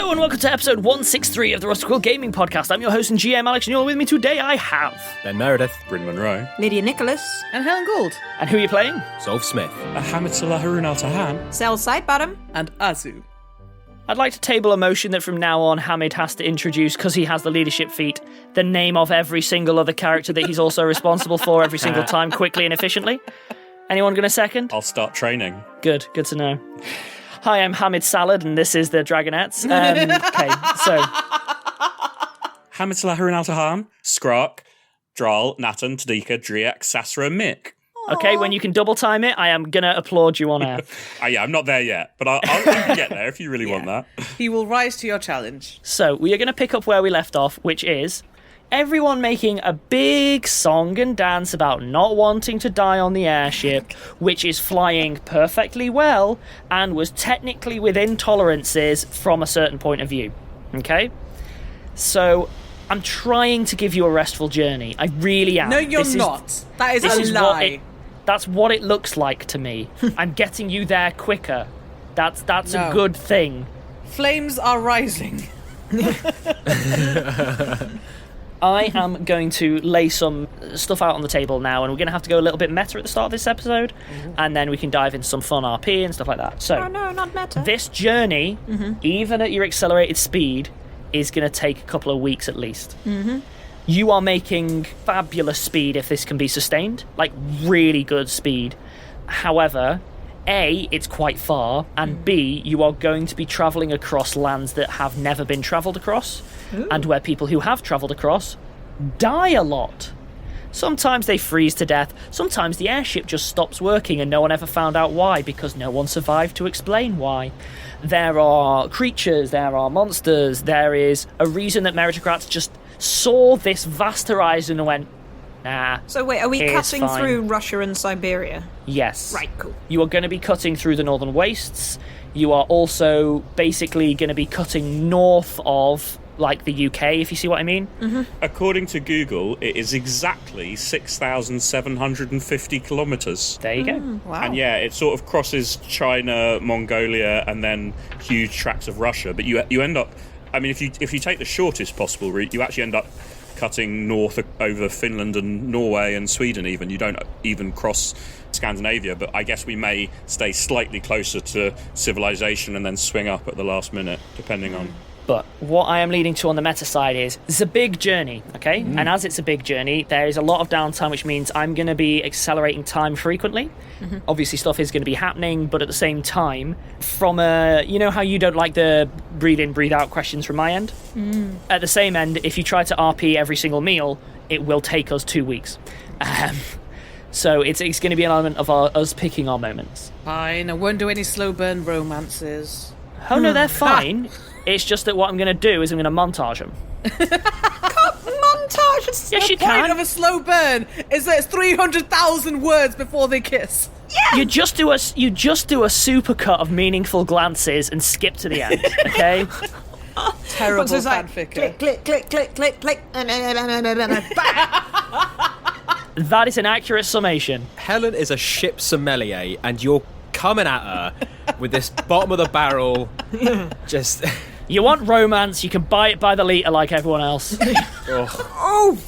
Hello and welcome to episode 163 of the Rusty Quill Gaming Podcast. I'm your host and GM Alex, and you're with me today. I have Ben Meredith, Bryn Monroe, Lydia Nicholas, and Helen Gould. And who are you playing? Zolf Smith, Hamid Harun Al-Tahan, Cell Sidebottom, And Azu. I'd like to table a motion that from now on Hamid has to introduce, because he has the leadership feat, the name of every single other character that he's also responsible for every single time, quickly and efficiently. Anyone going to second? I'll start training. Good to know. Hi, I'm Hamid Salad, and this is the Dragonettes. Okay, so... Hamid Harun Al-Tahan, Skrark, Dral, Natan, Tadika, Driak, Sasra, Mick. Okay, when you can double time it, I am going to applaud you on air. Yeah, I'm not there yet, but I'll get there if you really want that. He will rise to your challenge. So, we are going to pick up where we left off, which is everyone making a big song and dance about not wanting to die on the airship, which is flying perfectly well and was technically within tolerances from a certain point of view. Okay? So, I'm trying to give you a restful journey. I really am. No, you're not. That is a lie. That's what it looks like to me. I'm getting you there quicker. That's No. a good thing. Flames are rising. I am going to lay some stuff out on the table now, and we're going to have to go a little bit meta at the start of this episode, and then we can dive into some fun RP and stuff like that. So, Oh no, not meta. this journey, even at your accelerated speed, is going to take a couple of weeks at least. You are making fabulous speed if this can be sustained, like really good speed. However, A, it's quite far, and B, you are going to be travelling across lands that have never been travelled across, and where people who have travelled across die a lot. Sometimes they freeze to death, sometimes the airship just stops working and no one ever found out why, because no one survived to explain why. There are creatures, there are monsters, there is a reason that meritocrats just saw this vast horizon and went, nah. So wait, are we it's cutting fine. through Russia and Siberia? Yes. Right, cool. You are going to be cutting through the northern wastes. You are also basically going to be cutting north of, like, the UK, if you see what I mean. According to Google, it is exactly 6,750 kilometres. There you go. Wow. And yeah, it sort of crosses China, Mongolia, and then huge tracts of Russia. But you end up, I mean, if you take the shortest possible route, you actually end up cutting north over Finland and Norway and Sweden even. You don't even cross Scandinavia, but I guess we may stay slightly closer to civilization and then swing up at the last minute, depending on... But what I am leading to on the meta side is it's a big journey, okay? And as it's a big journey, there is a lot of downtime, which means I'm going to be accelerating time frequently. Obviously, stuff is going to be happening, but at the same time, from a... You know how you don't like the breathe in, breathe out questions from my end? At the same end, if you try to RP every single meal, it will take us 2 weeks. So it's going to be an element of us picking our moments. Fine, I won't do any slow burn romances. Oh, no, they're fine. It's just that what I'm going to do is I'm going to montage them. Montage. It's Yes, you The point can. of a slow burn is that it's 300,000 words before they kiss. You just do a supercut of meaningful glances and skip to the end, okay? Terrible So it's like, fanficker. click, click, click, click, click, and That is an accurate summation. Helen is a ship sommelier, and you're coming at her with this bottom of the barrel, just... You want romance, you can buy it by the litre like everyone else. Oh,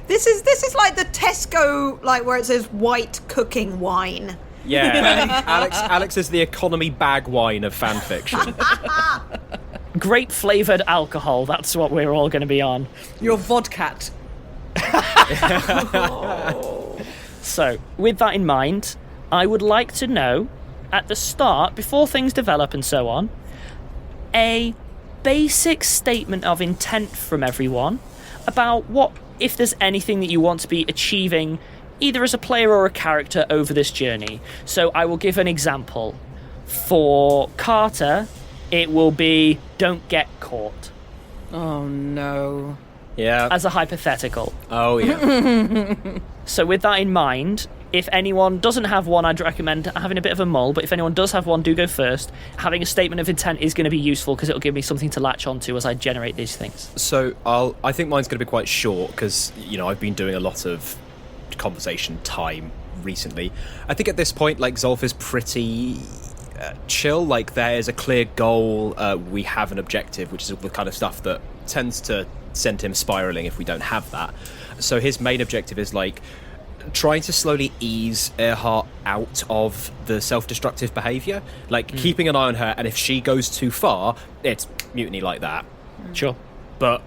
this is like the Tesco, like where it says white cooking wine. Yeah, Alex is the economy bag wine of fan fiction. Grape-flavoured alcohol, that's what we're all going to be on. You're vodcat. So, with that in mind, I would like to know, at the start, before things develop and so on, a basic statement of intent from everyone about what, if there's anything that you want to be achieving, either as a player or a character over this journey. So I will give an example. For Carter, it will be, don't get caught, Oh no. Yeah. as a hypothetical. Oh, yeah. So with that in mind, if anyone doesn't have one, I'd recommend having a bit of a mull, but if anyone does have one, do go first. Having a statement of intent is going to be useful because it'll give me something to latch onto as I generate these things. So I think mine's going to be quite short because, you know, I've been doing a lot of conversation time recently. I think at this point, like, Zolf is pretty chill. Like, there is a clear goal. We have an objective, which is the kind of stuff that tends to send him spiraling if we don't have that. So his main objective is, like, trying to slowly ease Earhart out of the self-destructive behaviour. Like, keeping an eye on her, and if she goes too far, it's mutiny like that. Sure. But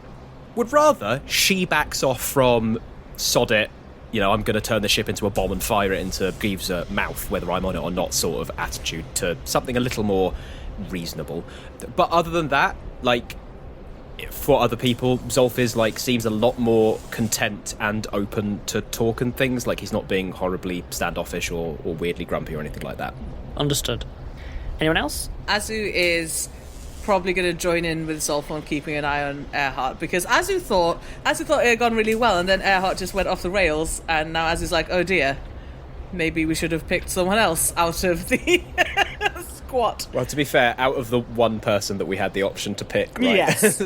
would rather she backs off from sod it, you know, I'm going to turn the ship into a bomb and fire it into Greaves' mouth, whether I'm on it or not, sort of attitude, to something a little more reasonable. But other than that, like, for other people, Zolf is, like, seems a lot more content and open to talk and things. Like, he's not being horribly standoffish or weirdly grumpy or anything like that. Understood. Anyone else? Azu is probably going to join in with Zolf on keeping an eye on Earhart, because Azu thought it had gone really well, and then Earhart just went off the rails, and now Azu's like, oh dear, maybe we should have picked someone else out of the squad. Well, to be fair, out of the one person that we had the option to pick, right? Yes.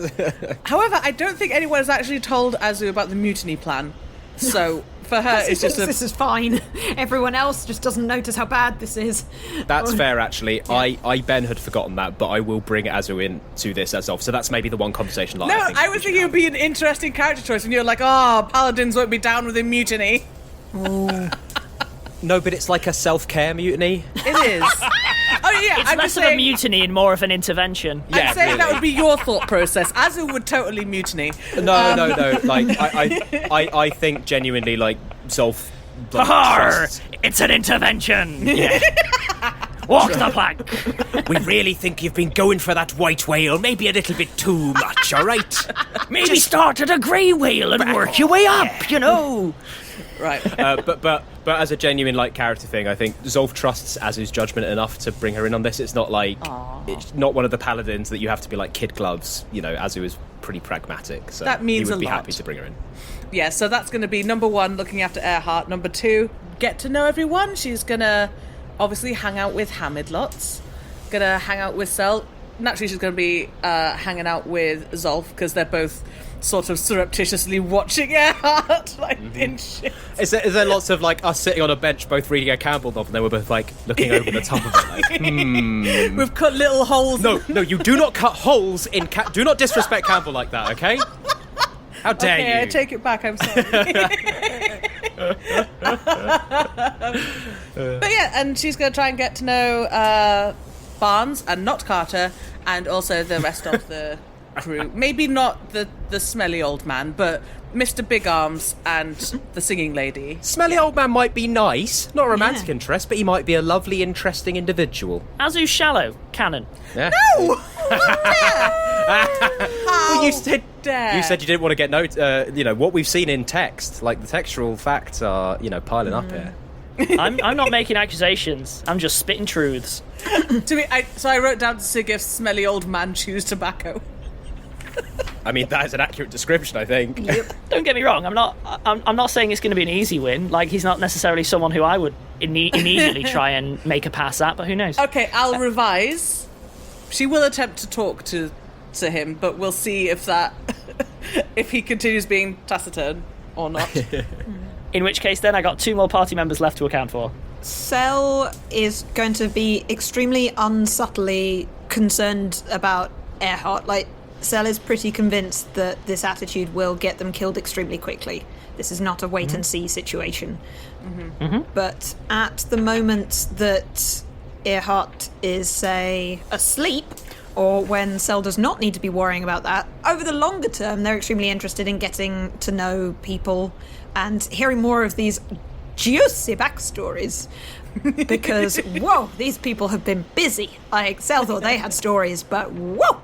However, I don't think anyone has actually told Azu about the mutiny plan. So for her, it's just this is fine. Everyone else just doesn't notice how bad this is. That's fair, actually. Yeah. Ben had forgotten that, but I will bring Azu in to this as of. So that's maybe the one conversation. Like, I was thinking it would be an interesting character choice, and you're like, oh, paladins won't be down with a mutiny. No, but it's like a self-care mutiny. It is. Oh yeah, It's less of a mutiny and more of an intervention. I'm saying that would be your thought process. Azu would totally mutiny. No. Like, I think genuinely, like, Zolf. Like, trusts- It's an intervention! Yeah. Walk the plank! We really think you've been going for that white whale, maybe a little bit too much, all right? Maybe start at a grey whale and work your way up, you know? Right. But as a genuine, like, character thing, I think Zolf trusts Azu's judgment enough to bring her in on this. It's not like... It's not one of the paladins that you have to be like kid gloves. You know, Azu is pretty pragmatic, so that means he would a be lot. happy to bring her in. Yeah, so that's going to be number one, looking after Earhart. Number two, get to know everyone. She's going to obviously hang out with Hamid lots. Going to hang out with Sel. Naturally, she's going to be hanging out with Zolf, because they're both sort of surreptitiously watching Earhart, like, in shit. Is there lots of, like, us sitting on a bench both reading a Campbell novel and then we're both, like, looking over the top of it, like, We've cut little holes. No, you do not cut holes in... do not disrespect Campbell like that, okay? How dare you? Okay, I take it back, I'm sorry. But yeah, and she's going to try and get to know Barnes and not Carter, and also the rest of the crew. Maybe not the smelly old man, but Mr. Big Arms and the singing lady. Smelly old man might be nice, not a romantic interest, but he might be a lovely, interesting individual. Azu shallow, canon. Yeah. No! Well, you said dare. you didn't want to get you know, what we've seen in text, like the textual facts are, you know, piling up here. I'm not making accusations. I'm just spitting truths. So I wrote down to Sigif's smelly old man chews tobacco. I mean, that is an accurate description, I think. Yep. Don't get me wrong. I'm not saying it's going to be an easy win. Like, he's not necessarily someone who I would immediately try and make a pass at. But who knows? Okay, I'll revise. She will attempt to talk to him, but we'll see if if he continues being taciturn or not. In which case, then I got 2 more party members left to account for. Sel is going to be extremely unsubtly concerned about Earhart. Like, Sel is pretty convinced that this attitude will get them killed extremely quickly. This is not a wait-and-see situation. But at the moment that Earhart is, say, asleep, or when Sel does not need to be worrying about that, over the longer term, they're extremely interested in getting to know people and hearing more of these juicy backstories. Because, whoa, these people have been busy. Like, Sel thought they had stories, but whoa!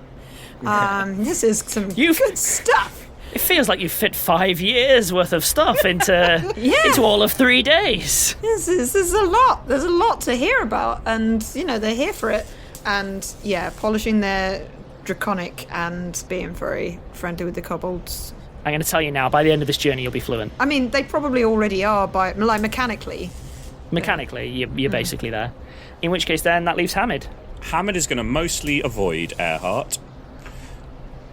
This is some good stuff. It feels like you fit 5 years worth of stuff into into all of 3 days. This is a lot. There's a lot to hear about, and you know they're here for it. And yeah, polishing their draconic and being very friendly with the kobolds. I'm going to tell you now. By the end of this journey, you'll be fluent. I mean, they probably already are, by like mechanically. Mechanically, you're basically there. In which case, then that leaves Hamid. Hamid is going to mostly avoid Earhart.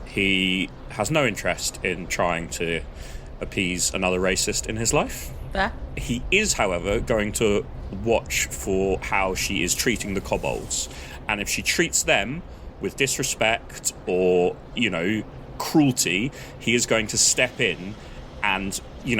He has no interest in trying to appease another racist in his life. There. He is, however, going to watch for how she is treating the kobolds. And if she treats them with disrespect or, cruelty, he is going to step in and, he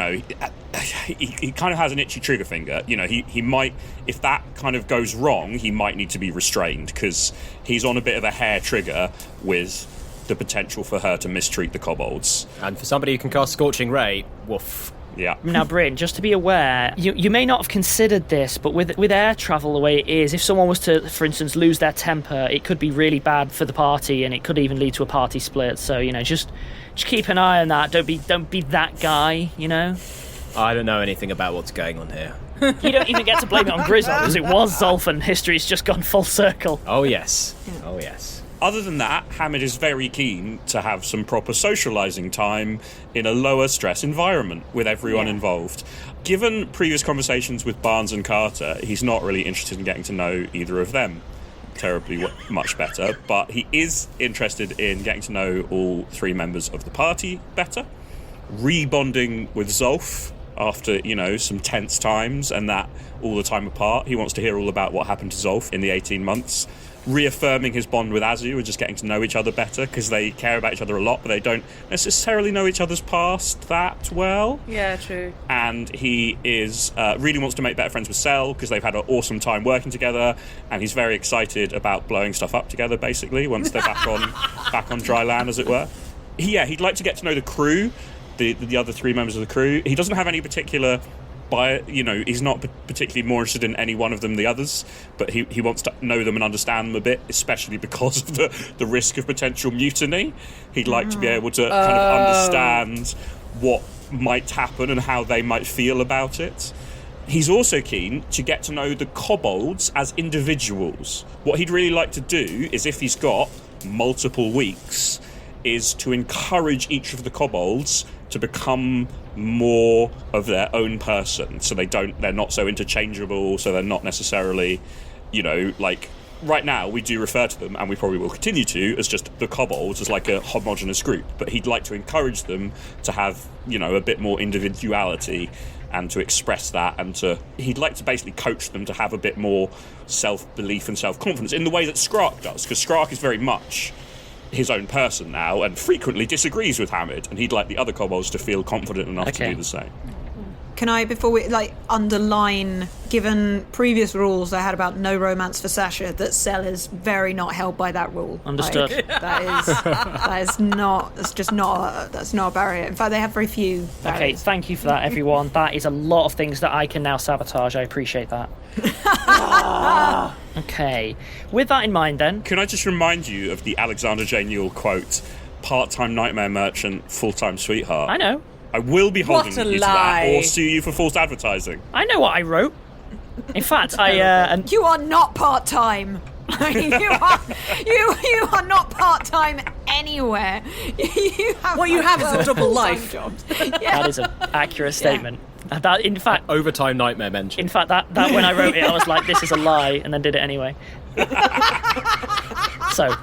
kind of has an itchy trigger finger. He might, if that kind of goes wrong, he might need to be restrained because he's on a bit of a hair trigger with the potential for her to mistreat the kobolds. And for somebody who can cast Scorching Ray, woof. Yeah. Now, Bryn, just to be aware, you may not have considered this, but with air travel the way it is, if someone was to, for instance, lose their temper, it could be really bad for the party, and it could even lead to a party split. So, just keep an eye on that. Don't be that guy, I don't know anything about what's going on here. You don't even get to blame it on Grizzle, because it was Zolf, and history's just gone full circle. Oh, yes. Oh, yes. Other than that, Hamid is very keen to have some proper socialising time in a lower stress environment with everyone involved. Given previous conversations with Barnes and Carter, he's not really interested in getting to know either of them terribly much better, but he is interested in getting to know all three members of the party better, rebonding with Zolf after, some tense times and that all the time apart. He wants to hear all about what happened to Zolf in the 18 months. Reaffirming his bond with Azu and just getting to know each other better because they care about each other a lot, but they don't necessarily know each other's past that well. Yeah, true. And he is really wants to make better friends with Sel because they've had an awesome time working together, and he's very excited about blowing stuff up together. Basically, once they're back on dry land, as it were. He'd like to get to know the crew, the other three members of the crew. He doesn't have any particular. He's not particularly more interested in any one of them than the others, but he wants to know them and understand them a bit, especially because of the risk of potential mutiny. He'd like to be able to kind of understand what might happen and how they might feel about it. He's also keen to get to know the kobolds as individuals. What he'd really like to do is, if he's got multiple weeks, is to encourage each of the kobolds to become more of their own person, so they're not so interchangeable, so they're not necessarily, right now we do refer to them, and we probably will continue to, as just the kobolds, as like a homogenous group, but he'd like to encourage them to have, a bit more individuality and to express that, and he'd like to basically coach them to have a bit more self-belief and self-confidence in the way that Skrark does, because Skrark is very much his own person now and frequently disagrees with Hamid, and he'd like the other kobolds to feel confident enough to do the same. Can I, before we underline, given previous rules I had about no romance for Sasha, that Sel is very not held by that rule. Understood. That's not a barrier. In fact, they have very few barriers. Okay, thank you for that, everyone. That is a lot of things that I can now sabotage. I appreciate that. Okay. With that in mind, then... Can I just remind you of the Alexander J. Newell quote, part-time nightmare merchant, full-time sweetheart? I know. I will be holding you to that, or lie. sue you for false advertising. I know what I wrote. In fact, You are not part-time. you are not part-time anywhere. What you have is a double life. Jobs. That is an accurate statement. That, in fact, Overtime nightmare mention. In fact, that when I wrote it, I was like, this is a lie, and then did it anyway. So,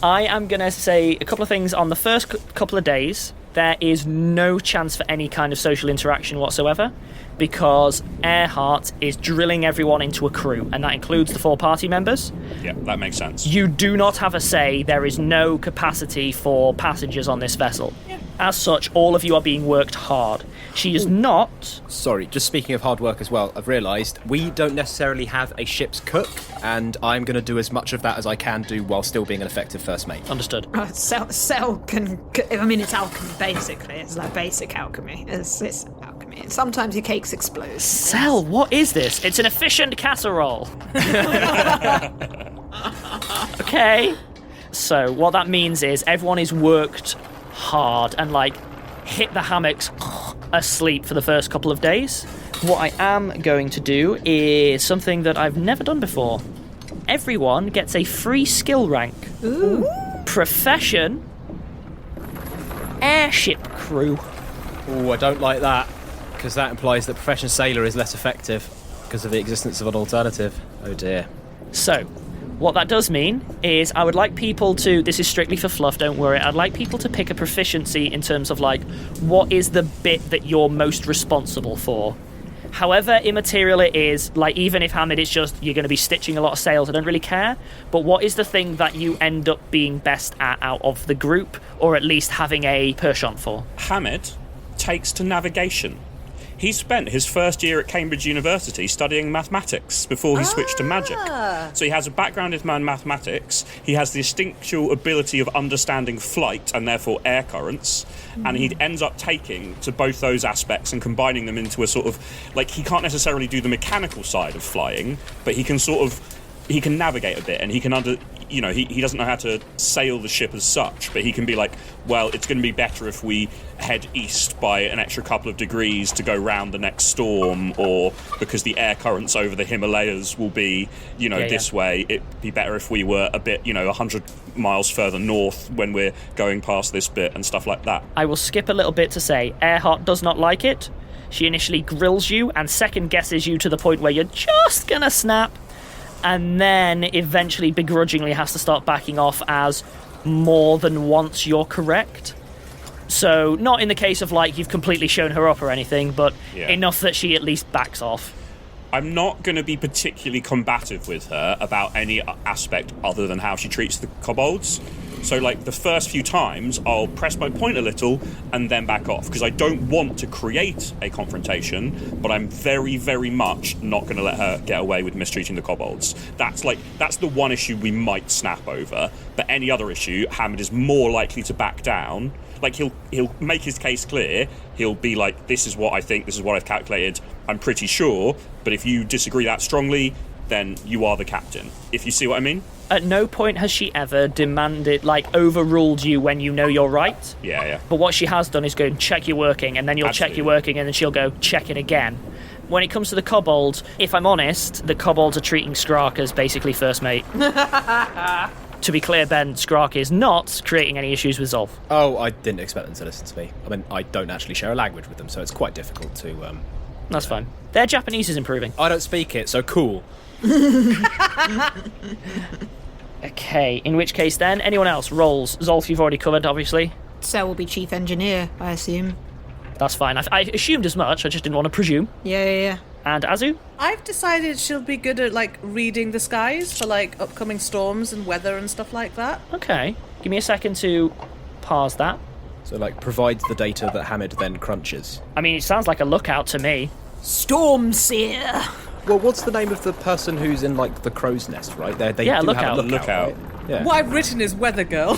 I am going to say a couple of things on the first couple of days. There is no chance for any kind of social interaction whatsoever, because Earhart is drilling everyone into a crew, and that includes the 4 party members. Yeah, that makes sense. You do not have a say. There is no capacity for passengers on this vessel. Yeah. As such, all of you are being worked hard. She is not... Sorry, just speaking of hard work as well, I've realised we don't necessarily have a ship's cook, and I'm going to do as much of that as I can do while still being an effective first mate. Understood. Sel can... I mean, it's alchemy, basically. It's like basic alchemy. It's alchemy. Sometimes your cakes explode. Sel, what is this? It's an efficient casserole. Okay. So, what that means is everyone is worked hard and, hit the hammocks asleep for the first couple of days. What I am going to do is something that I've never done before. Everyone gets a free skill rank. Ooh. Profession, airship crew. Ooh, I don't like that, because that implies that profession sailor is less effective because of the existence of an alternative. Oh dear. So, what that does mean is I would like people to, this is strictly for fluff, don't worry, I'd like people to pick a proficiency in terms of what is the bit that you're most responsible for. However immaterial it is, like, even if Hamid is just, you're going to be stitching a lot of sails, I don't really care. But what is the thing that you end up being best at out of the group, or at least having a penchant for? Hamid takes to navigation. He spent his first year at Cambridge University studying mathematics before he switched to magic. So he has a background in mathematics, he has the instinctual ability of understanding flight and therefore air currents, and he ends up taking to both those aspects and combining them into a sort of, like, he can't necessarily do the mechanical side of flying, but he can navigate a bit, and he can he doesn't know how to sail the ship as such, but he can be like, well, it's going to be better if we head east by an extra couple of degrees to go round the next storm, or because the air currents over the Himalayas will be, this way, it'd be better if we were a bit, 100 miles further north when we're going past this bit and stuff like that. I will skip a little bit to say Earhart does not like it. She initially grills you and second guesses you to the point where you're just going to snap, and then eventually begrudgingly has to start backing off as more than once you're correct. So not in the case of, like, you've completely shown her up or anything, but enough that she at least backs off. I'm not going to be particularly combative with her about any aspect other than how she treats the kobolds. So, like, the first few times, I'll press my point a little and then back off, because I don't want to create a confrontation, but I'm very, very much not going to let her get away with mistreating the kobolds. That's the one issue we might snap over, but any other issue, Hamid is more likely to back down. Like, he'll make his case clear. He'll be like, this is what I think, this is what I've calculated, I'm pretty sure, but if you disagree that strongly, then you are the captain. If you see what I mean? At no point has she ever demanded, like, overruled you when you know you're right. Yeah. But what she has done is go and check your working, and then you'll check your working, and then she'll go check it again. When it comes to the kobolds, if I'm honest, the kobolds are treating Skrark as basically first mate. To be clear, Ben, Skrark is not creating any issues with Zolf. Oh, I didn't expect them to listen to me. I mean, I don't actually share a language with them, so it's quite difficult to... That's fine. Their Japanese is improving. I don't speak it, so cool. Okay, in which case then, anyone else? Roles. Zolf, you've already covered, obviously. Sel will be chief engineer, I assume. That's fine. I assumed as much, I just didn't want to presume. Yeah. And Azu? I've decided she'll be good at, like, reading the skies for, like, upcoming storms and weather and stuff like that. Okay. Give me a second to parse that. So, like, provides the data that Hamid then crunches. I mean, it sounds like a lookout to me. Storm seer. Well, what's the name of the person who's in, like, the crow's nest, right? They do lookout. have a lookout. Right? Yeah. What I've written is weather girl.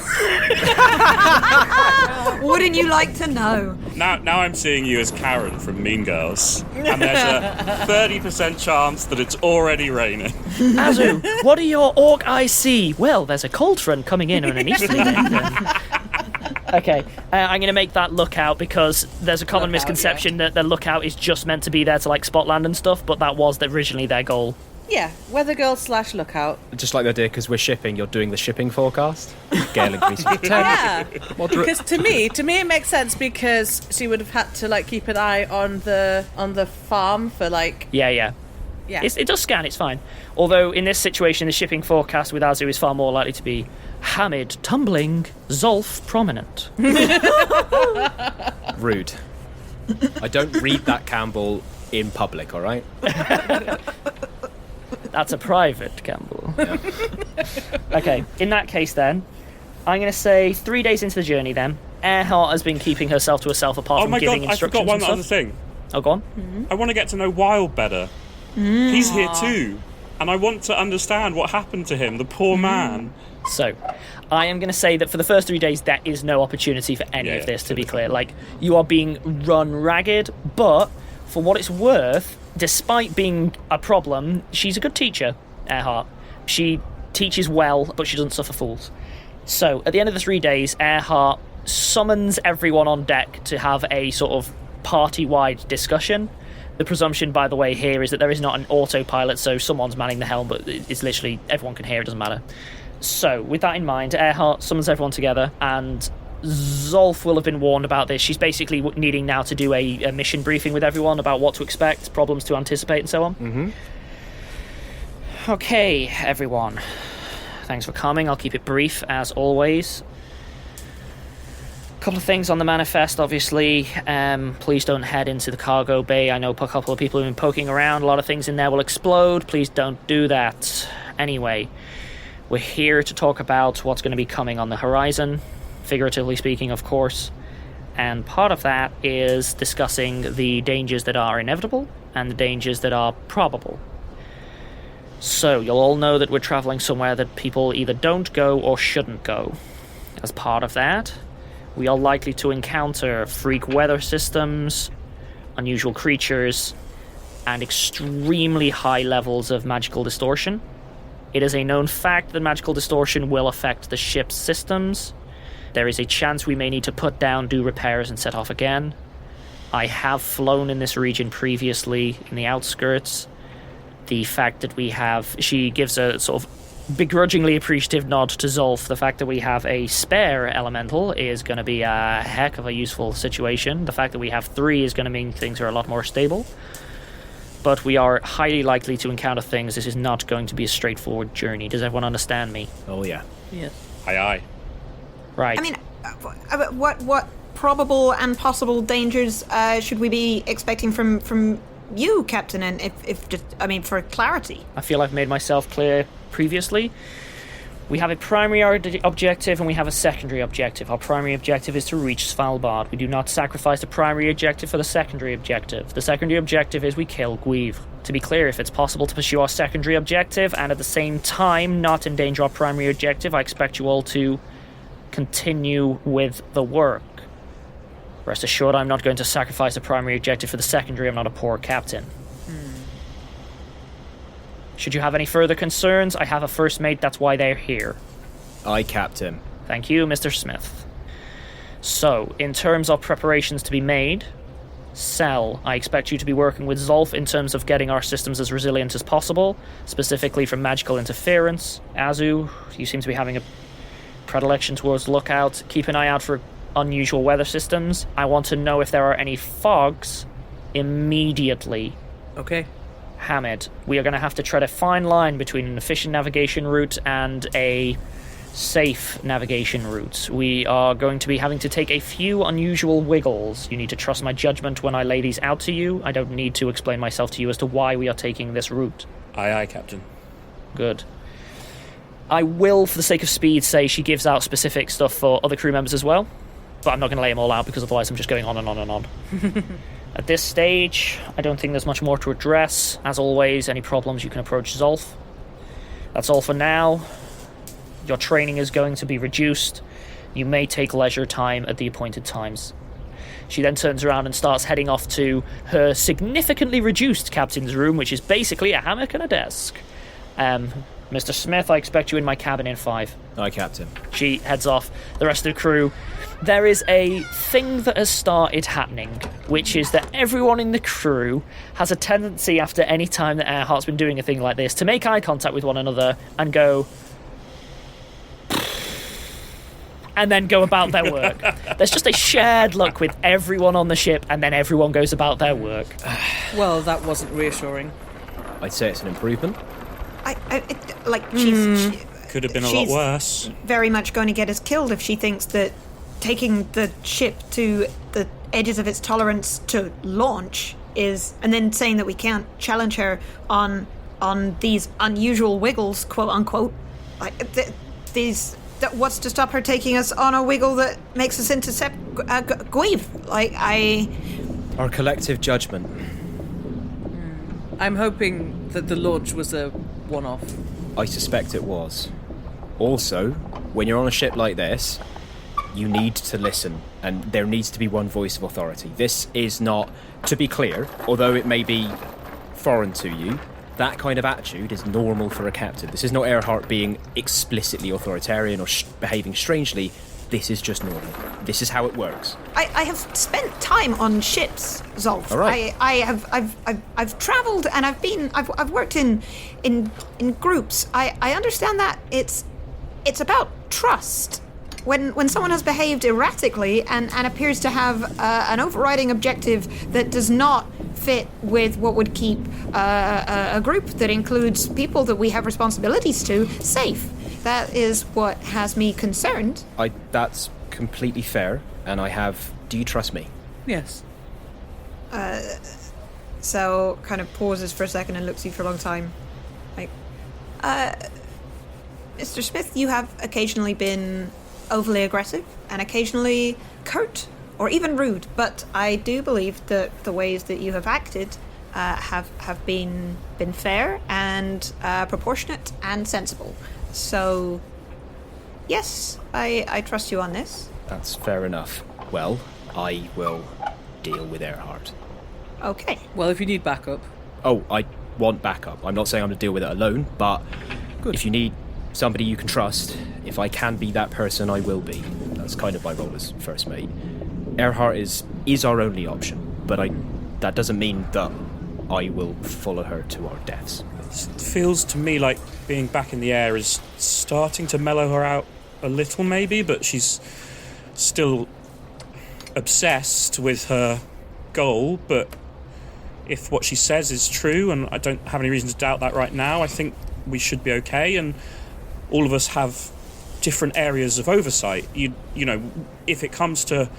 Wouldn't you like to know? Now I'm seeing you as Karen from Mean Girls, and there's a 30% chance that it's already raining. Azu, what do your orc eyes see? Well, there's a cold front coming in on an easterly wind. Okay, I'm going to make that lookout because there's a common misconception that the lookout is just meant to be there to, like, spot land and stuff, but that was originally their goal. Yeah, weather girl / lookout. Just like the idea, because we're shipping, you're doing the shipping forecast. Gale increasing to 10. Yeah, Moderate. because to me it makes sense because she would have had to, like, keep an eye on the farm for, like... Yeah. It does scan, it's fine. Although in this situation, the shipping forecast with Azu is far more likely to be Hamid tumbling, Zolf prominent. Rude. I don't read that, Campbell, in public, all right? That's a private Campbell. Yeah. Okay, in that case then, I'm going to say 3 days into the journey then, Earhart has been keeping herself to herself apart from giving instructions. I forgot one and stuff. other thing. Oh, go on. Mm-hmm. I want to get to know Wild better. He's here too, and I want to understand what happened to him, the poor man. So, I am going to say that for the first 3 days, there is no opportunity for any of this, to be clear. Like, you are being run ragged, but for what it's worth, despite being a problem, she's a good teacher, Earhart. She teaches well, but she doesn't suffer fools. So, at the end of the 3 days, Earhart summons everyone on deck to have a sort of party-wide discussion. The presumption, by the way, here is that there is not an autopilot, so someone's manning the helm, but it's literally everyone can hear, it doesn't matter. So, with that in mind, Earhart summons everyone together, and Zolf will have been warned about this. She's basically needing now to do a mission briefing with everyone about what to expect, problems to anticipate, and so on. Mm-hmm. Okay, everyone. Thanks for coming. I'll keep it brief, as always. couple of things on the manifest, obviously. Please don't head into the cargo bay. I know a couple of people have been poking around. A lot of things in there will explode. Please don't do that. Anyway, we're here to talk about what's going to be coming on the horizon, figuratively speaking, of course. And part of that is discussing the dangers that are inevitable and the dangers that are probable. So, you'll all know that we're traveling somewhere that people either don't go or shouldn't go. As part of that, we are likely to encounter freak weather systems, unusual creatures, and extremely high levels of magical distortion. It is a known fact that magical distortion will affect the ship's systems. There is a chance we may need to put down, do repairs, and set off again. I have flown in this region previously, in the outskirts. The fact that we have... She gives a sort of begrudgingly appreciative nod to Zolf. The fact that we have a spare elemental is going to be a heck of a useful situation. The fact that we have 3 is going to mean things are a lot more stable. But we are highly likely to encounter things. This is not going to be a straightforward journey. Does everyone understand me? Oh, yeah. Yes. Aye. Right. I mean, what probable and possible dangers should we be expecting from you, Captain? And if just, I mean, for clarity. I feel I've made myself clear previously. We have a primary objective and we have a secondary objective. Our primary objective is to reach Svalbard. We do not sacrifice the primary objective for the secondary objective. The secondary objective is we kill Guivre. To be clear, if it's possible to pursue our secondary objective and at the same time not endanger our primary objective, I expect you all to continue with the work. Rest assured, I'm not going to sacrifice the primary objective for the secondary. I'm not a poor captain. Should you have any further concerns, I have a first mate, that's why they're here. Aye, Captain. Thank you, Mr. Smith. So, in terms of preparations to be made, Cell, I expect you to be working with Zolf in terms of getting our systems as resilient as possible, specifically from magical interference. Azu, you seem to be having a predilection towards lookout. Keep an eye out for unusual weather systems. I want to know if there are any fogs immediately. Okay. Hamid, we are going to have to tread a fine line between an efficient navigation route and a safe navigation route. We are going to be having to take a few unusual wiggles. You need to trust my judgment when I lay these out to you. I don't need to explain myself to you as to why we are taking this route. Aye, Captain. Good. I will, for the sake of speed, say she gives out specific stuff for other crew members as well, but I'm not going to lay them all out because otherwise I'm just going on and on and on. At this stage, I don't think there's much more to address. As always, any problems you can approach Zolf. That's all for now. Your training is going to be reduced. You may take leisure time at the appointed times. She then turns around and starts heading off to her significantly reduced captain's room, which is basically a hammock and a desk. Mr. Smith, I expect you in my cabin in 5. Aye, Captain. She heads off. The rest of the crew. There is a thing that has started happening, which is that everyone in the crew has a tendency, after any time that Earhart's been doing a thing like this, to make eye contact with one another and go... and then go about their work. There's just a shared look with everyone on the ship, and then everyone goes about their work. Well, that wasn't reassuring. I'd say it's an improvement. She Could have been a lot worse. very much going to get us killed if she thinks that taking the ship to the edges of its tolerance to launch is, and then saying that we can't challenge her on these unusual wiggles, quote unquote. What's to stop her taking us on a wiggle that makes us intercept Guivre? Our collective judgment. I'm hoping that the launch was a one-off. I suspect it was. Also, when you're on a ship like this, you need to listen, and there needs to be one voice of authority. This is not, to be clear, although it may be foreign to you, that kind of attitude is normal for a captain. This is not Earhart being explicitly authoritarian or behaving strangely. This is just normal. This is how it works. I have spent time on ships, Zolf. All right. I've travelled and I've worked in groups. I understand that it's about trust. When someone has behaved erratically and appears to have an overriding objective that does not fit with what would keep a group that includes people that we have responsibilities to safe. That is what has me concerned. That's completely fair, and I have... Do you trust me? Yes. Sel kind of pauses for a second and looks at you for a long time. Like, Mr. Smith, you have occasionally been overly aggressive and occasionally curt or even rude, but I do believe that the ways that you have acted have been fair and proportionate and sensible. So, yes, I trust you on this. That's fair enough. Well, I will deal with Earhart. Okay. Well, if you need backup. Oh, I want backup. I'm not saying I'm going to deal with it alone, but if you need somebody you can trust, if I can be that person, I will be. That's kind of my role as first mate. Earhart is our only option, but that doesn't mean that I will follow her to our deaths. It feels to me like being back in the air is starting to mellow her out a little, maybe, but she's still obsessed with her goal. But if what she says is true, and I don't have any reason to doubt that right now, I think we should be okay. And all of us have different areas of oversight. You know, if it comes to,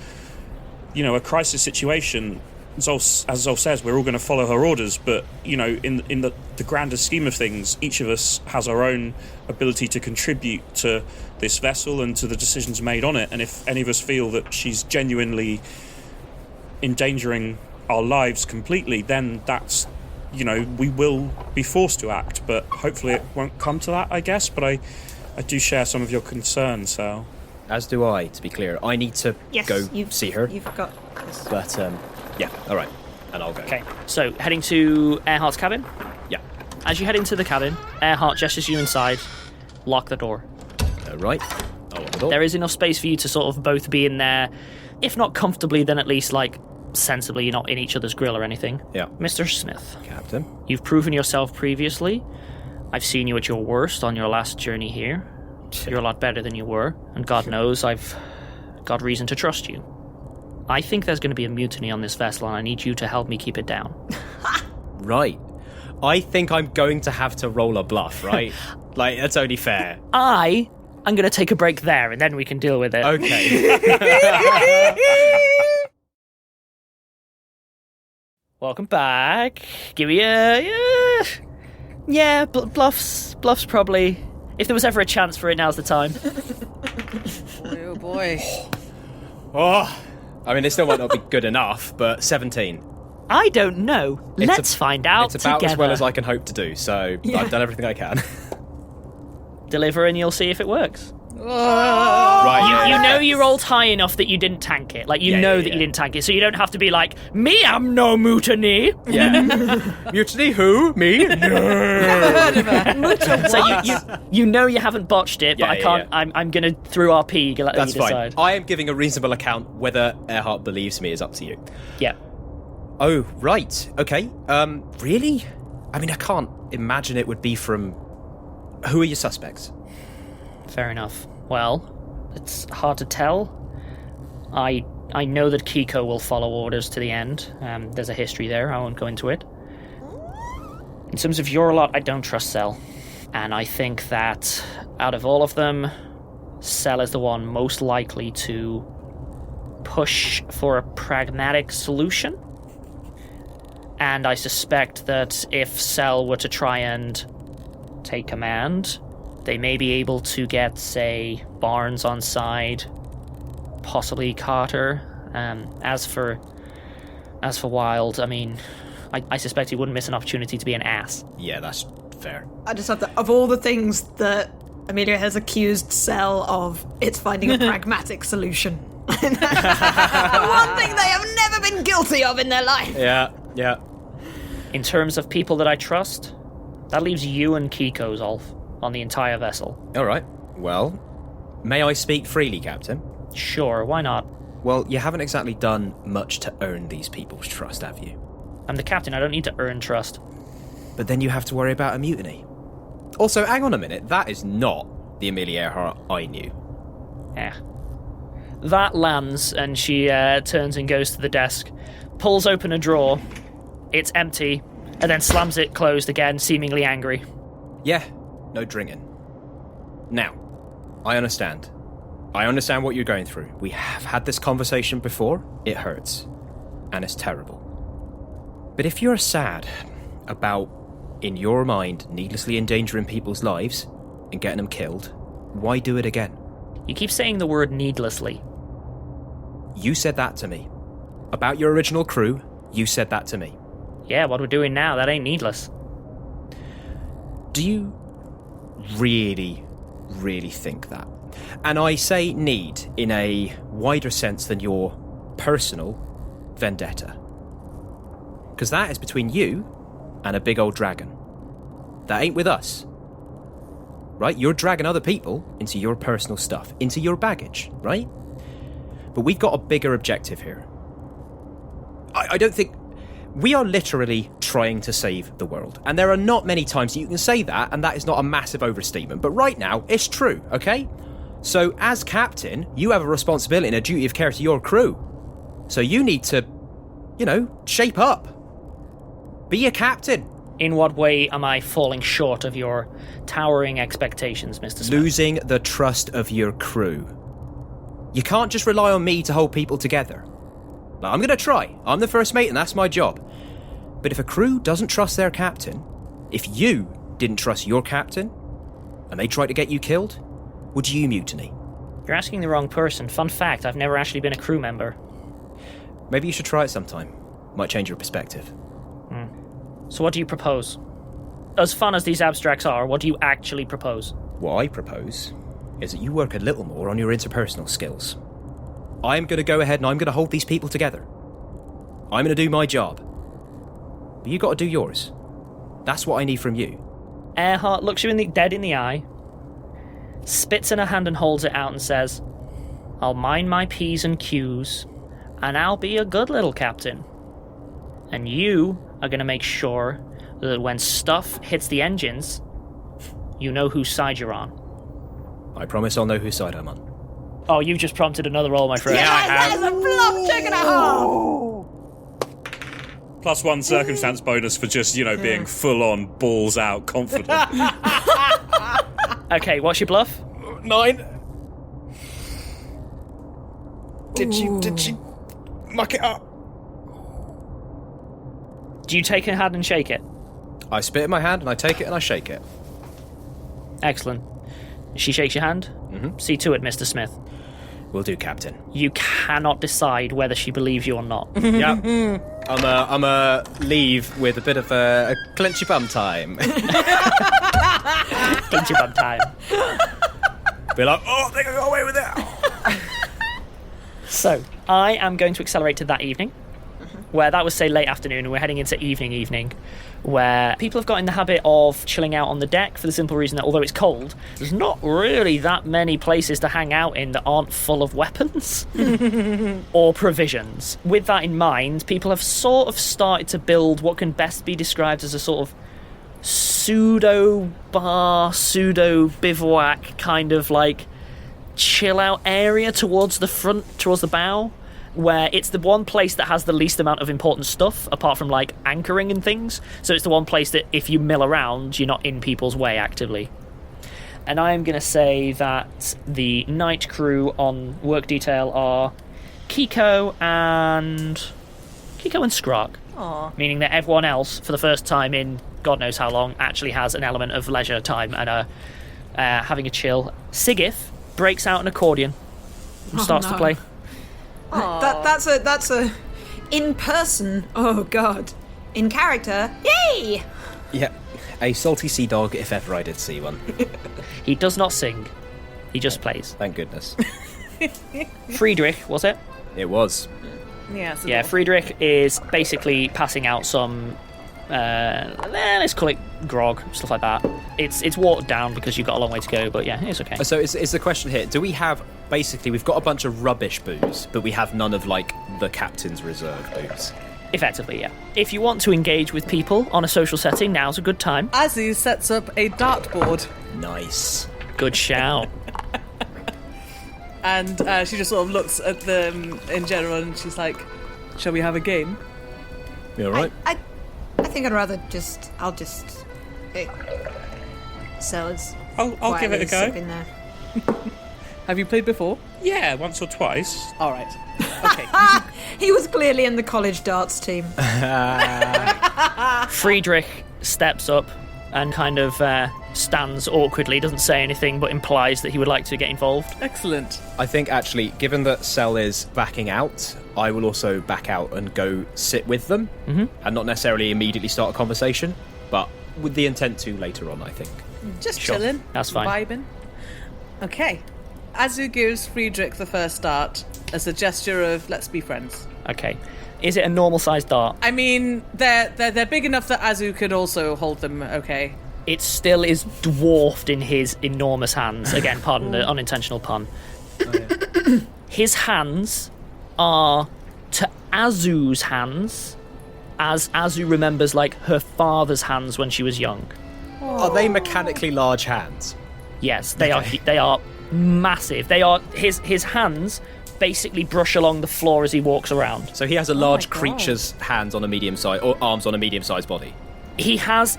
a crisis situation, as Zolf says, we're all going to follow her orders, but, in the grander scheme of things, each of us has our own ability to contribute to this vessel and to the decisions made on it. And if any of us feel that she's genuinely endangering our lives completely, then that's, we will be forced to act. But hopefully it won't come to that, I guess. But I do share some of your concerns, Sal. As do I, to be clear. I need to go see her. You've got this. But, yeah, all right. And I'll go. Okay, so heading to Earhart's cabin. Yeah. As you head into the cabin, Earhart gestures you inside. Lock the door. Right. I'll lock the door. There is enough space for you to sort of both be in there, if not comfortably, then at least, sensibly. You're not in each other's grill or anything. Yeah. Mr. Smith. Captain. You've proven yourself previously. I've seen you at your worst on your last journey here. You're a lot better than you were, and God knows I've got reason to trust you. I think there's going to be a mutiny on this vessel, and I need you to help me keep it down. Right. I think I'm going to have to roll a bluff, right? That's only fair. I'm going to take a break there, and then we can deal with it. Okay. Welcome back. Give me a... Yeah, bluffs probably... If there was ever a chance for it, now's the time. Oh, boy. Oh, I mean, it still might not be good enough, but 17. I don't know. Let's find out It's about together. as well as I can hope to do, so I've done everything I can. Deliver and you'll see if it works. Right. You know you rolled high enough that you didn't tank it. You know you didn't tank it, so you don't have to be like, me, I'm no mutiny. Yeah. Mutiny who? Me? No. So you know you haven't botched it, but I can't. Yeah. I'm going to, through RP, let That's you decide. Fine. I am giving a reasonable account. Whether Earhart believes me is up to you. Yeah. Oh, right. Okay. Really? I mean, I can't imagine it would be from... Who are your suspects? Fair enough. Well, it's hard to tell. I know that Kiko will follow orders to the end. There's a history there. I won't go into it. In terms of your lot, I don't trust Sel. And I think that out of all of them, Sel is the one most likely to push for a pragmatic solution. And I suspect that if Sel were to try and take command, they may be able to get, say, Barnes on side, possibly Carter. As for Wild, I mean, I suspect he wouldn't miss an opportunity to be an ass. Yeah, that's fair. I just have to, of all the things that Amelia has accused Sel of, it's finding a pragmatic solution. One thing they have never been guilty of in their life. Yeah. In terms of people that I trust, that leaves you and Kiko, Zolf, on the entire vessel. All right. Well, may I speak freely, Captain? Sure, why not? Well, you haven't exactly done much to earn these people's trust, have you? I'm the captain, I don't need to earn trust. But then you have to worry about a mutiny. Also, hang on a minute, that is not the Amelia Earhart I knew. Yeah. That lands, and she turns and goes to the desk, pulls open a drawer, it's empty, and then slams it closed again, seemingly angry. Yeah, no drinking. Now, I understand. I understand what you're going through. We have had this conversation before. It hurts. And it's terrible. But if you're sad about, in your mind, needlessly endangering people's lives and getting them killed, why do it again? You keep saying the word needlessly. You said that to me. About your original crew, you said that to me. Yeah, what we're doing now, that ain't needless. Do you really, really think that? And I say need in a wider sense than your personal vendetta. Because that is between you and a big old dragon. That ain't with us. Right? You're dragging other people into your personal stuff, into your baggage, right? But we've got a bigger objective here. I don't think... We are literally trying to save the world. And there are not many times you can say that, and that is not a massive overstatement. But right now, it's true, okay? So, as captain, you have a responsibility and a duty of care to your crew. So you need to, shape up. Be a captain. In what way am I falling short of your towering expectations, Mr. Smith? Losing the trust of your crew. You can't just rely on me to hold people together. I'm going to try. I'm the first mate and that's my job. But if a crew doesn't trust their captain, if you didn't trust your captain, and they tried to get you killed, would you mutiny? You're asking the wrong person. Fun fact, I've never actually been a crew member. Maybe you should try it sometime. Might change your perspective. So what do you propose? As fun as these abstracts are, what do you actually propose? What I propose is that you work a little more on your interpersonal skills. I'm going to go ahead and I'm going to hold these people together. I'm going to do my job. But you got to do yours. That's what I need from you. Earhart looks you dead in the eye, spits in her hand and holds it out and says, I'll mind my P's and Q's, and I'll be a good little captain. And you are going to make sure that when stuff hits the engines, you know whose side you're on. I promise I'll know whose side I'm on. Oh, you've just prompted another roll, my friend. Yes, that is a plum chick and a half! +1 circumstance bonus for just, being full-on, balls-out confident. Okay, what's your bluff? 9. Did she muck it up? Do you take her hand and shake it? I spit in my hand and I take it and I shake it. Excellent. She shakes your hand? Mm-hmm. See to it, Mr. Smith. Will do, Captain. You cannot decide whether she believes you or not. Yep. I'm a leave with a bit of a clench your bum time. Clench your bum time. Be like, oh, they can go away with it. So, I am going to accelerate to that evening, where that was, say, late afternoon, and we're heading into evening, where people have got in the habit of chilling out on the deck for the simple reason that although it's cold, there's not really that many places to hang out in that aren't full of weapons or provisions. With that in mind, people have sort of started to build what can best be described as a sort of pseudo-bar, pseudo-bivouac kind of like chill-out area towards the front, towards the bow, where it's the one place that has the least amount of important stuff, apart from, like, anchoring and things. So it's the one place that if you mill around, you're not in people's way actively. And I am going to say that the night crew on work detail are Kiko and Skrark. Aww. Meaning that everyone else, for the first time in God knows how long, actually has an element of leisure time and having a chill. Sigith breaks out an accordion and starts to play. That's a in person. Oh god. In character. Yay! Yeah, a salty sea dog if ever I did see one. He does not sing. He just plays. Thank goodness. Friedrich, was it? It was. Yeah, Friedrich is basically passing out some let's call it grog, stuff like that. It's watered down because you've got a long way to go, but yeah, it's okay. So is the question here, do we have, basically, we've got a bunch of rubbish booze, but we have none of, like, the captain's reserve booze? Effectively, yeah. If you want to engage with people on a social setting, now's a good time. Azzy sets up a dartboard. Nice. Good shout. And she just sort of looks at them in general and she's like, shall we have a game? You alright? I think I'd rather I'll just Sellers. I'll give it a go. In there. Have you played before? Yeah, once or twice. All right. Okay. He was clearly in the college darts team. Friedrich steps up and kind of stands awkwardly, doesn't say anything, but implies that he would like to get involved. Excellent. I think, actually, given that Sel is backing out, I will also back out and go sit with them, and not necessarily immediately start a conversation, but with the intent to later on, I think. Just Sure. chilling. That's fine. Vibing. Okay. Azu gives Friedrich the first start as a gesture of let's be friends. Okay. Is it a normal-sized dart? I mean, they're big enough that Azu could also hold them. Okay. It still is dwarfed in his enormous hands. Again, pardon the unintentional pun. His hands are to Azu's hands, as Azu remembers, like, her father's hands when she was young. Are they mechanically large hands? Yes, they are. They are massive. They are his hands basically brush along the floor as he walks around. So he has a large God. creature's hands on a medium size, or arms on a medium-sized body. He has.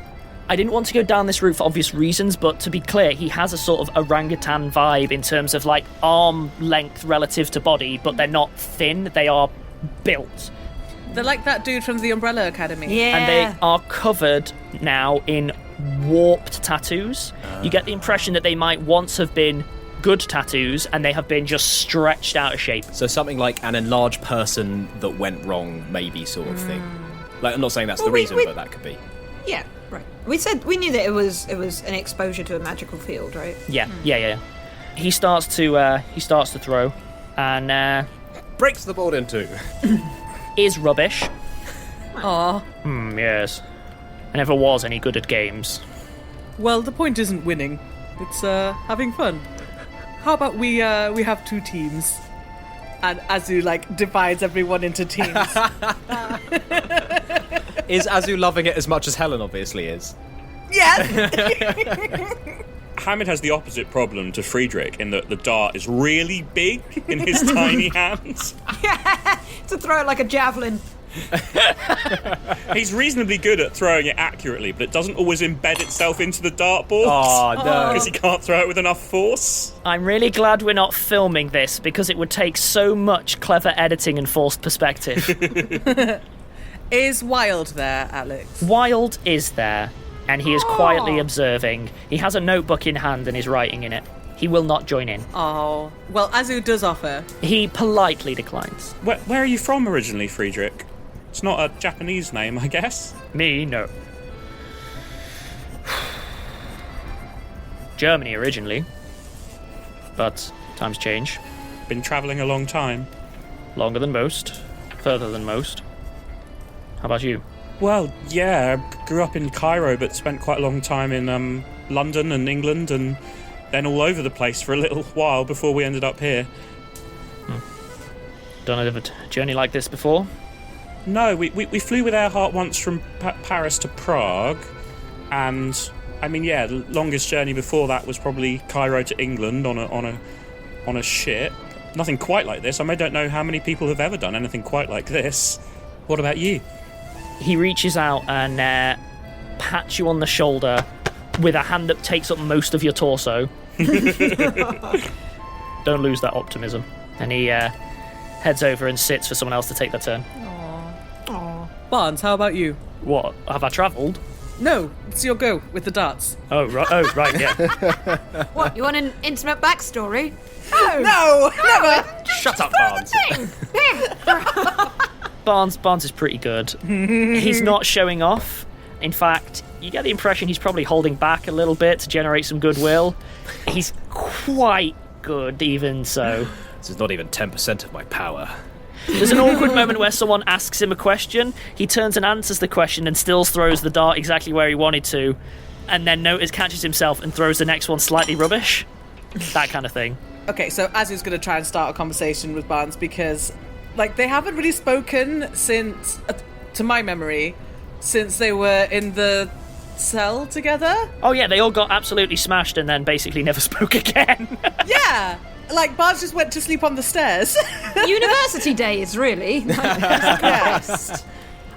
I didn't want to go down this route for obvious reasons, but to be clear, he has a sort of orangutan vibe in terms of like arm length relative to body, but they're not thin. They are built. They're like that dude from the Umbrella Academy. Yeah. And they are covered now in warped tattoos. You get the impression that they might once have been good tattoos and they have been just stretched out of shape. So something like an enlarged person that went wrong, maybe, sort of thing. Like, I'm not saying that's the reason, we- but that could be. Yeah, right. We knew that it was an exposure to a magical field, right? Yeah. He starts to throw, and Breaks the board in two. is rubbish. Aw. Yes. I never was any good at games. Well, the point isn't winning. It's having fun. How about we have two teams, and Azu like divides everyone into teams. Is Azu loving it as much as Helen obviously is? Yes. Hamid has the opposite problem to Friedrich in that the dart is really big in his tiny hands. To throw it like a javelin. He's reasonably good at throwing it accurately, but it doesn't always embed itself into the dartboard. Oh, no. Because he can't throw it with enough force. I'm really glad we're not filming this because it would take so much clever editing and forced perspective. Is Wild there, Alex? Wild is there, and he is quietly observing. He has a notebook in hand and is writing in it. He will not join in. Oh. Well, Azu does offer. He politely declines. Where are you from originally, Friedrich? It's not a Japanese name, I guess. Me, no. Germany originally, but times change. Been travelling a long time. Longer than most, further than most. How about you? Well, yeah, I grew up in Cairo, but spent quite a long time in London and England, and then all over the place for a little while before we ended up here. Done a journey like this before? No, we flew with Earhart once from Paris to Prague, and I mean, yeah, the longest journey before that was probably Cairo to England on a ship. Nothing quite like this. I don't know how many people have ever done anything quite like this. What about you? He reaches out and pats you on the shoulder with a hand that takes up most of your torso. Don't lose that optimism. And he heads over and sits for someone else to take their turn. Barnes, how about you? What? Have I travelled? No, it's your go with the darts. Oh, right, yeah. What, you want an intimate backstory? No, never. Shut up, Barnes. Barnes is pretty good. He's not showing off. In fact, you get the impression he's probably holding back a little bit to generate some goodwill. He's quite good, even so. This is not even 10% of my power. There's an awkward moment where someone asks him a question, he turns and answers the question and still throws the dart exactly where he wanted to, and then catches himself and throws the next one slightly rubbish. That kind of thing. Okay, so Azu's going to try and start a conversation with Barnes because, like, they haven't really spoken since, to my memory, since they were in the cell together. Oh yeah, they all got absolutely smashed and then basically never spoke again. Yeah! Like, Barnes just went to sleep on the stairs. University days, really. Yeah.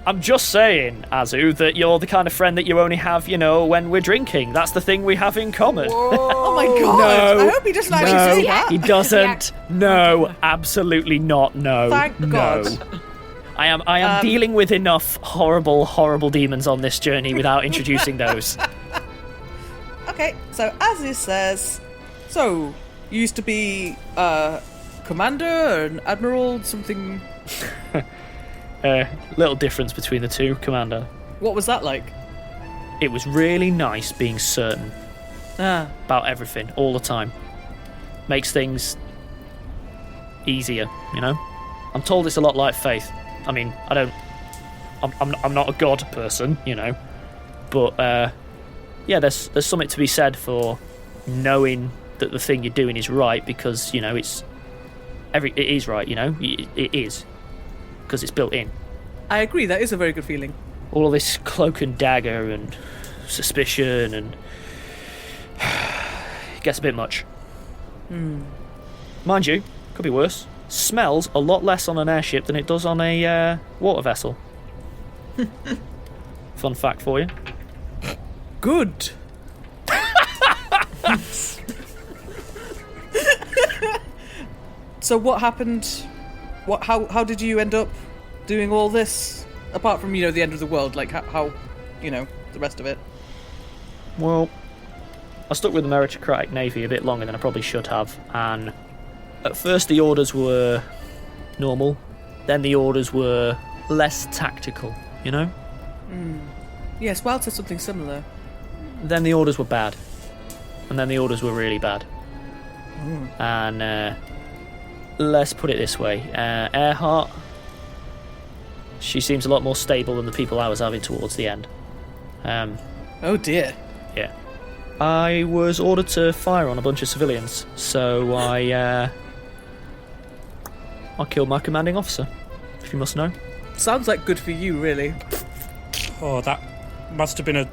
I'm just saying, Azu, that you're the kind of friend that you only have, when we're drinking. That's the thing we have in common. Oh my god! No, I hope he doesn't actually say that. He doesn't. No, absolutely not. No. Thank God. I am dealing with enough horrible, horrible demons on this journey without introducing those. Okay, so Azu says, so, you used to be commander, an admiral, something... Little difference between the two, Commander. What was that like? It was really nice being certain about everything all the time. Makes things easier, I'm told it's a lot like faith. I mean, I'm not a god person, but there's something to be said for knowing that the thing you're doing is right because it is right, it is. Because it's built in. I agree, that is a very good feeling. All of this cloak and dagger and suspicion and... it gets a bit much. Mind you, could be worse. Smells a lot less on an airship than it does on a water vessel. Fun fact for you. Good. So what happened... How did you end up doing all this? Apart from, the end of the world, like how the rest of it? Well, I stuck with the meritocratic navy a bit longer than I probably should have, and at first the orders were normal, then the orders were less tactical, Yes, Wild said something similar. Then the orders were bad, and then the orders were really bad. And let's put it this way, Earhart, she seems a lot more stable than the people I was having towards the end. Oh dear. Yeah. I was ordered to fire on a bunch of civilians, so I killed my commanding officer, if you must know. Sounds like good for you, really. Oh, that must have been a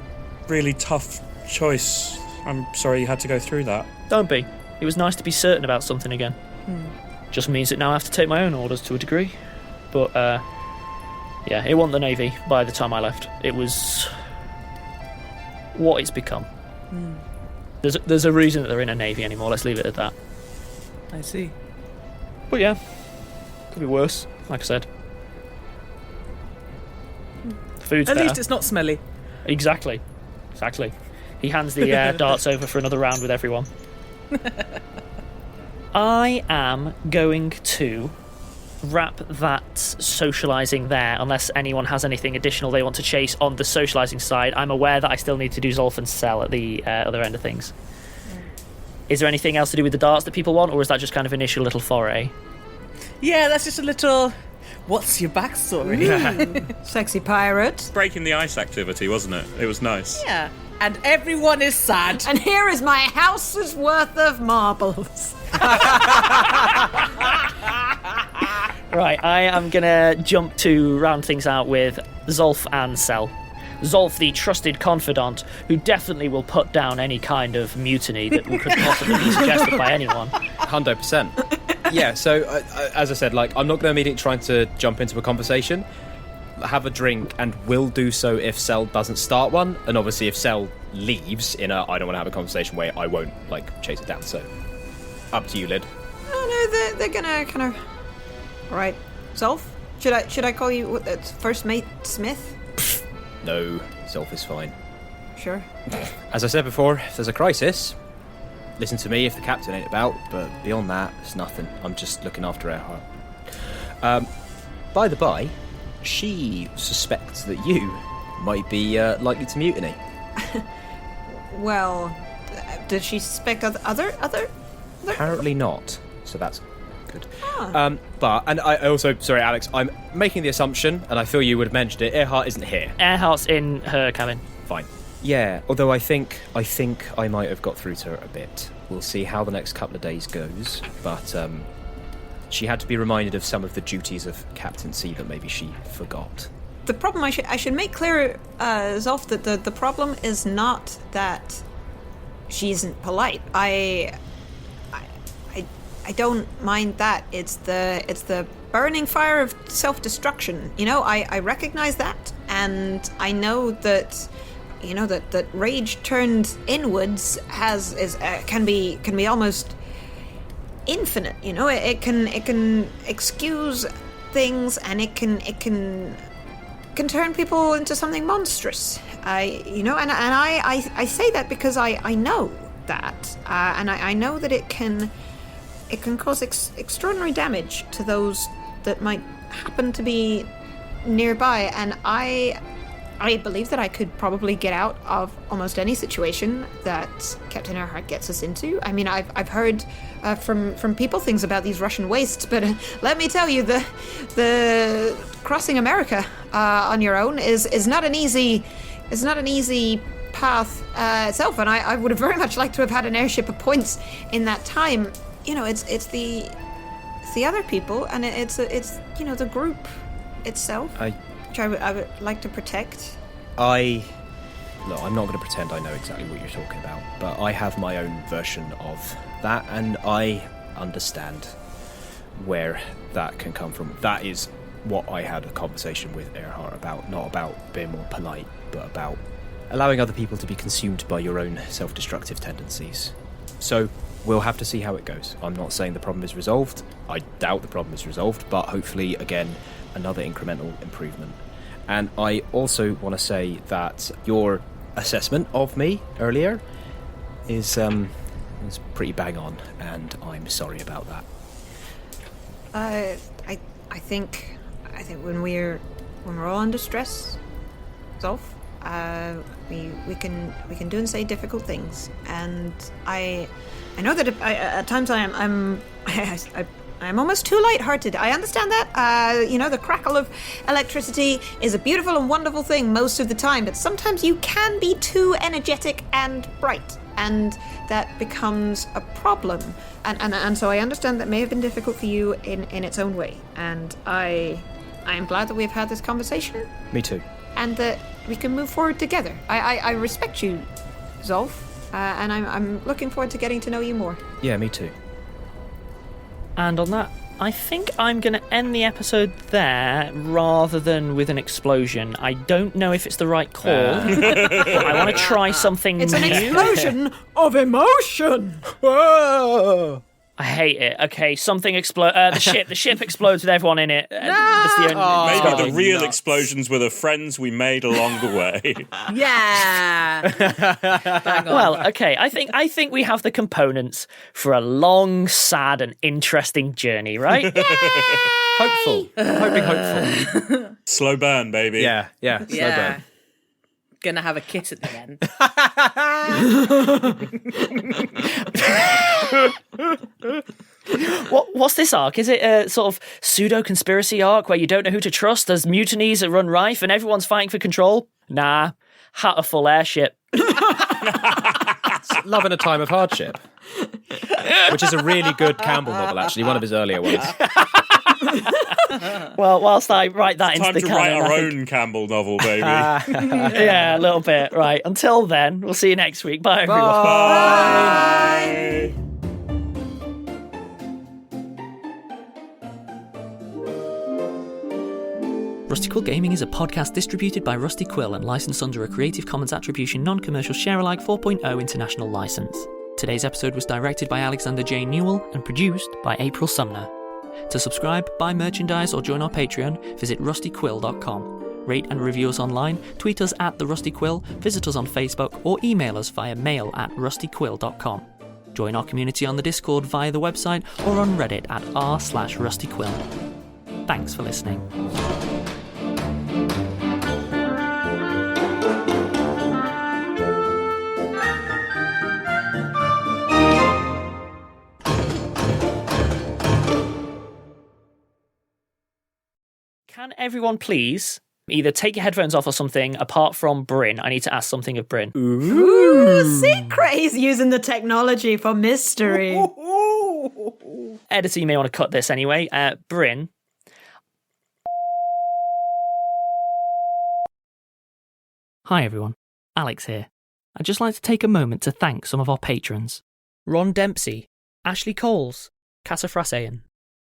really tough choice. I'm sorry you had to go through that. Don't be. It was nice to be certain about something again. Just means that now I have to take my own orders to a degree. But, it wasn't the Navy by the time I left. It was what it's become. There's a reason that they're in a Navy anymore, let's leave it at that. I see. But yeah, could be worse, like I said. Food's At better. least it's not smelly. Exactly. He hands the darts over for another round with everyone. I am going to wrap that socialising there, unless anyone has anything additional they want to chase on the socialising side. I'm aware that I still need to do Zolf and Sell at the other end of things. Is there anything else to do with the darts that people want, or is that just kind of initial little foray? Yeah, that's just a little... What's your backstory? Sexy pirate. Breaking the ice activity, wasn't it? It was nice. Yeah. And everyone is sad. And here is my house's worth of marbles. Right, I am going to jump to round things out with Zolf and Sel. Zolf, the trusted confidant, who definitely will put down any kind of mutiny that could possibly be suggested by anyone. 100%. Yeah, so as I said, I'm not going to immediately try to jump into a conversation. Have a drink, and will do so if Sel doesn't start one. And obviously, if Sel leaves in a I don't want to have a conversation way, I won't chase it down. So, up to you, Lyd. Oh no, they're gonna kind of. Right, Zolf. Should I call you First Mate Smith? No, Zolf is fine. Sure. As I said before, if there's a crisis, listen to me if the captain ain't about. But beyond that, it's nothing. I'm just looking after Earhart. By the by, she suspects that you might be likely to mutiny. Well, did she suspect other? Apparently not. So that's good. Ah. And I also, sorry, Alex, I'm making the assumption, and I feel you would have mentioned it. Earhart isn't here. Earhart's in her cabin. Fine. Yeah, although I think I might have got through to her a bit. We'll see how the next couple of days goes. But she had to be reminded of some of the duties of captaincy that maybe she forgot. The problem I should make clear, Zolf, that the problem is not that she isn't polite. don't mind that. It's the burning fire of self-destruction. I recognize that, and I know that that rage turned inwards can be almost infinite. It can excuse things, and it can turn people into something monstrous. I say that because I know that, and I know that it can cause extraordinary damage to those that might happen to be nearby, and I believe that I could probably get out of almost any situation that Captain Earhart gets us into. I mean, I've heard from people things about these Russian wastes, but let me tell you, the crossing America on your own is not an easy path itself, and I would have very much liked to have had an airship of points in that time. It's the other people, and it's the group itself, which I would like to protect. I'm not going to pretend I know exactly what you're talking about, but I have my own version of that, and I understand where that can come from. That is what I had a conversation with Earhart about, not about being more polite, but about allowing other people to be consumed by your own self-destructive tendencies. So we'll have to see how it goes. I'm not saying the problem is resolved. I doubt the problem is resolved, but hopefully, again, another incremental improvement. And I also want to say that your assessment of me earlier is pretty bang on, and I'm sorry about that. I think when we're all under stress, Zolf, we can do and say difficult things, and I know that at times I'm almost too lighthearted. I understand that. The crackle of electricity is a beautiful and wonderful thing most of the time, but sometimes you can be too energetic and bright, and that becomes a problem. And so I understand that may have been difficult for you in its own way, and I am glad that we've had this conversation. Me too. And that we can move forward together. I respect you, Zolf, and I'm looking forward to getting to know you more. Yeah, me too. And on that, I think I'm going to end the episode there rather than with an explosion. I don't know if it's the right call, but I want to try something new. It's an explosion of emotion! Whoa! I hate it. Okay, something explodes. The ship explodes with everyone in it. That's the only, Maybe the real explosions were the friends we made along the way. Yeah. Bang on. Well, okay. I think we have the components for a long, sad, and interesting journey, right? Hopeful. Hoping hopeful. Slow burn, baby. Yeah, slow burn. Gonna have a kit at the end. What's this arc? Is it a sort of pseudo-conspiracy arc where you don't know who to trust? There's mutinies that run rife and everyone's fighting for control? Nah. Hat a full airship. Love in a Time of Hardship. Which is a really good Campbell novel, actually, one of his earlier ones. Well, whilst I write that into Time the to canon, write our own Campbell novel, baby. Yeah, a little bit. Right. Until then, we'll see you next week. Bye, everyone. Bye. Rusty Quill Gaming is a podcast distributed by Rusty Quill and licensed under a Creative Commons Attribution Non-Commercial Share-alike 4.0 international license. Today's episode was directed by Alexander J. Newell and produced by April Sumner. To subscribe, buy merchandise, or join our Patreon, visit rustyquill.com. Rate and review us online, tweet us at The Rusty Quill, visit us on Facebook, or email us via mail@rustyquill.com. Join our community on the Discord via the website or on Reddit at r/rustyquill. Thanks for listening. Can everyone please either take your headphones off or something apart from Bryn? I need to ask something of Bryn. Ooh, secret! He's using the technology for mystery. Editor, you may want to cut this anyway. Bryn. Hi everyone, Alex here. I'd just like to take a moment to thank some of our patrons. Ron Dempsey, Ashlee Coles, Cassafrassaian,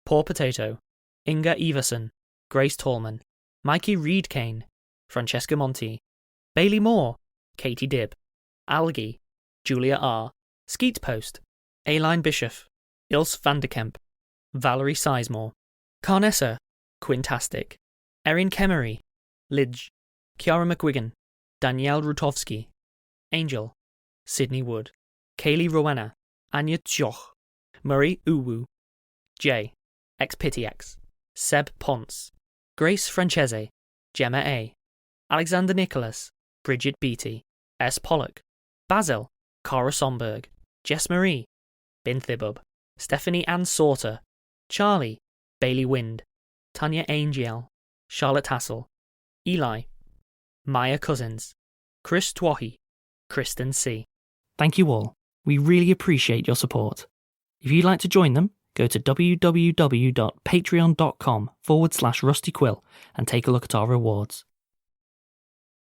Pawpotato, Inga Iversen, Grace Tallman, Mikey Reid-cain, Francesca Monti, Bailey Moore, Katie Dibb, Algie, Julia R, Skeetpost, Aline Bischof, Ilse Kemp, Valerie Sizemore, Karnessa, quinnntastic, Erin Kemery, Lidge, Kiara McGuigan, Danielle Rutovsky, Angel, Sydney Wood, Kaylee Rowena, Anya Tjoch, Murray Uwu, J, XPityX, Seb Ponce, Grace Francese, Gemma A, Alexander Nicholas, Bridget Beatty, S. Pollock, Basil, Cara Somberg, Jess Marie, Bin Thibub, Stephanie Ann Sauter, Charlie, Bailey Wind, Tanya Angel, Charlotte Hassel, Eli, Maya Cousins, Chris Twahi, Kristen C. Thank you all. We really appreciate your support. If you'd like to join them, go to www.patreon.com/rustyquill and take a look at our rewards.